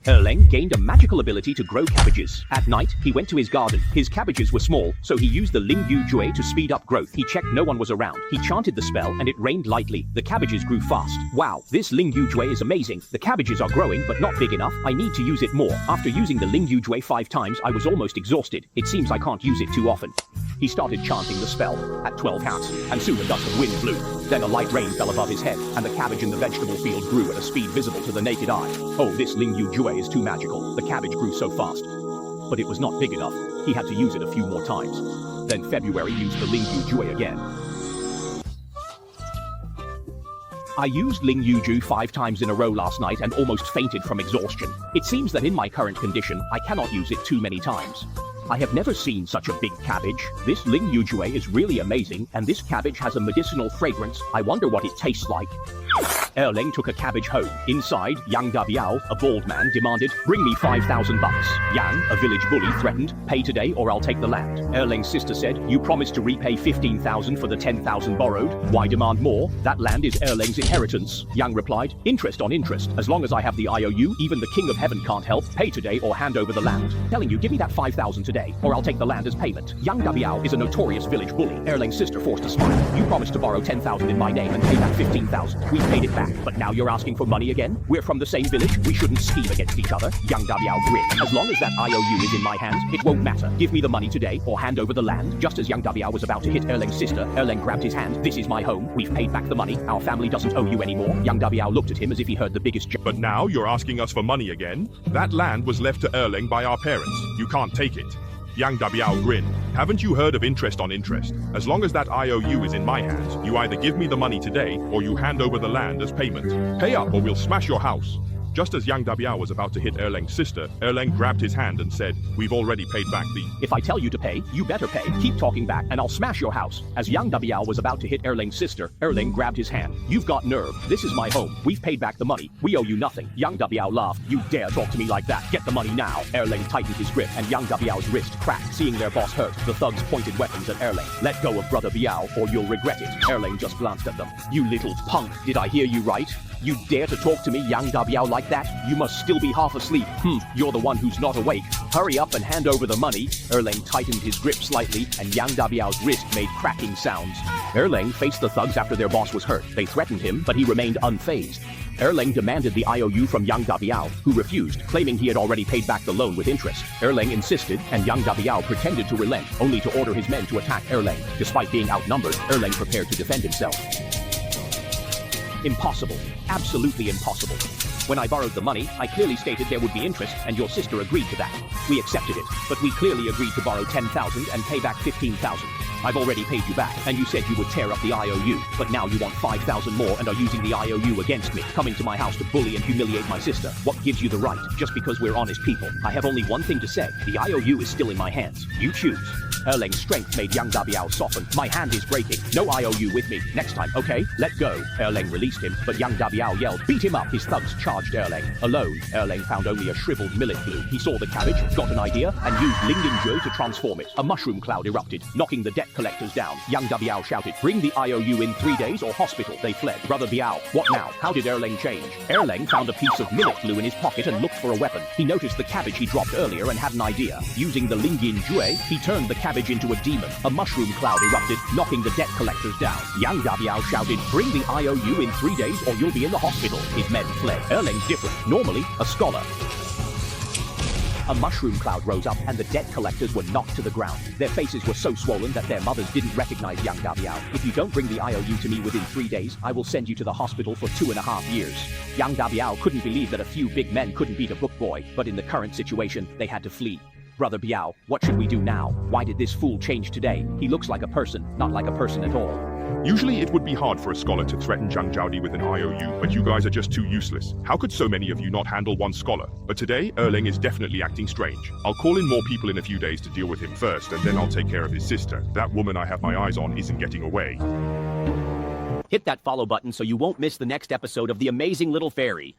Erlang gained a magical ability to grow cabbages. At night, he went to his garden. His cabbages were small, so he used the Ling Yu Jue to speed up growth. He checked no one was around. He chanted the spell and it rained lightly. The cabbages grew fast. Wow, this Ling Yu Jue is amazing. The cabbages are growing, but not big enough. I need to use it more. After using the Ling Yu Jue 5 times, I was almost exhausted. It seems I can't use it too often. He started chanting the spell at 12 counts, and soon a gust of wind blew. Then a light rain fell above his head, and the cabbage in the vegetable field grew at a speed visible to the naked eye. Oh, this Ling Yu Jue is too magical. The cabbage grew so fast. But it was not big enough. He had to use it a few more times. Then February used the Ling Yu Jue again. I used Ling Yu Ju 5 times in a row last night and almost fainted from exhaustion. It seems that in my current condition, I cannot use it too many times. I have never seen such a big cabbage. This Ling Yu Jue is really amazing, and this cabbage has a medicinal fragrance. I wonder what it tastes like. Erlang took a cabbage home. Inside, Yang Dabiao, a bald man, demanded, "Bring me 5,000 bucks." Yang, a village bully, threatened, "Pay today or I'll take the land." Erlang's sister said, "You promised to repay 15,000 for the 10,000 borrowed. Why demand more? That land is Erlang's inheritance." Yang replied, "Interest on interest. As long as I have the IOU, even the King of Heaven can't help. Pay today or hand over the land. Telling you, give me that 5,000 today, or I'll take the land as payment." Yang Dabiao is a notorious village bully. Erlang's sister forced a smile. "You promised to borrow 10,000 in my name and pay back 15,000. We paid it back. But now you're asking for money again? We're from the same village. We shouldn't scheme against each other." Yang Dabiao grinned. "As long as that IOU is in my hands, it won't matter. Give me the money today or hand over the land." Just as Yang Dabiao was about to hit Erlang's sister, Erlang grabbed his hand. "This is my home. We've paid back the money. Our family doesn't owe you anymore." Yang Dabiao looked at him as if he heard the biggest joke. But now you're asking us for money again? That land was left to Erlang by our parents. You can't take it. Yang Dabiao grinned. "Haven't you heard of interest on interest? As long as that IOU is in my hands, you either give me the money today or you hand over the land as payment. Pay up or we'll smash your house." Just as Yang Dabiao was about to hit Erlang's sister, Erlang grabbed his hand and said, "We've already paid back the..." "If I tell you to pay, you better pay. Keep talking back and I'll smash your house." As Yang Dabiao was about to hit Erlang's sister, Erlang grabbed his hand. "You've got nerve. This is my home. We've paid back the money. We owe you nothing." Yang Dabiao laughed. "You dare talk to me like that? Get the money now." Erlang tightened his grip and Yang Dabiao's wrist cracked. Seeing their boss hurt, the thugs pointed weapons at Erlang. "Let go of Brother Biao or you'll regret it." Erlang just glanced at them. "You little punk, did I hear you right? You dare to talk to me, Yang Dabiao, like that? You must still be half asleep. You're the one who's not awake. Hurry up and hand over the money." Erlang tightened his grip slightly, and Yang Dabiao's wrist made cracking sounds. Erlang faced the thugs after their boss was hurt. They threatened him, but he remained unfazed. Erlang demanded the IOU from Yang Dabiao, who refused, claiming he had already paid back the loan with interest. Erlang insisted, and Yang Dabiao pretended to relent, only to order his men to attack Erlang. Despite being outnumbered, Erlang prepared to defend himself. "Impossible. Absolutely impossible. When I borrowed the money, I clearly stated there would be interest, and your sister agreed to that. We accepted it, but we clearly agreed to borrow 10,000 and pay back 15,000. I've already paid you back, and you said you would tear up the IOU, but now you want 5,000 more and are using the IOU against me, coming to my house to bully and humiliate my sister. What gives you the right? Just because we're honest people. I have only one thing to say. The IOU is still in my hands. You choose." Erlang's strength made Yang Dabiao soften. "My hand is breaking. No IOU with me. Next time, okay? Let go." Erlang released him, but Yang Dabiao yelled, "Beat him up!" His thugs charged Erlang. Alone, Erlang found only a shriveled millet glue. He saw the cabbage, got an idea, and used Ling Yin Jue to transform it. A mushroom cloud erupted, knocking the debt collectors down. Yang Dabiao shouted, "Bring the IOU in 3 days or hospital." They fled. Brother Biao, what now? How did Erlang change? Erlang found a piece of millet glue in his pocket and looked for a weapon. He noticed the cabbage he dropped earlier and had an idea. Using the Ling Yin Jue, he turned the cabbage into a demon. A mushroom cloud erupted, knocking the debt collectors down. Yang Dabiao shouted, "Bring the IOU in 3 days or you'll be in the hospital." His men fled. Erlang's different. Normally, a scholar. A mushroom cloud rose up and the debt collectors were knocked to the ground. Their faces were so swollen that their mothers didn't recognize Yang Dabiao. "If you don't bring the IOU to me within 3 days, I will send you to the hospital for 2.5 years. Yang Dabiao couldn't believe that a few big men couldn't beat a book boy, but in the current situation, they had to flee. "Brother Biao, what should we do now? Why did this fool change today? He looks like a person, not like a person at all." Usually it would be hard for a scholar to threaten Zhang Zhaodi with an IOU, but you guys are just too useless. How could so many of you not handle one scholar? But today, Erlang is definitely acting strange. I'll call in more people in a few days to deal with him first, and then I'll take care of his sister. That woman I have my eyes on isn't getting away. Hit that follow button so you won't miss the next episode of The Amazing Little Fairy.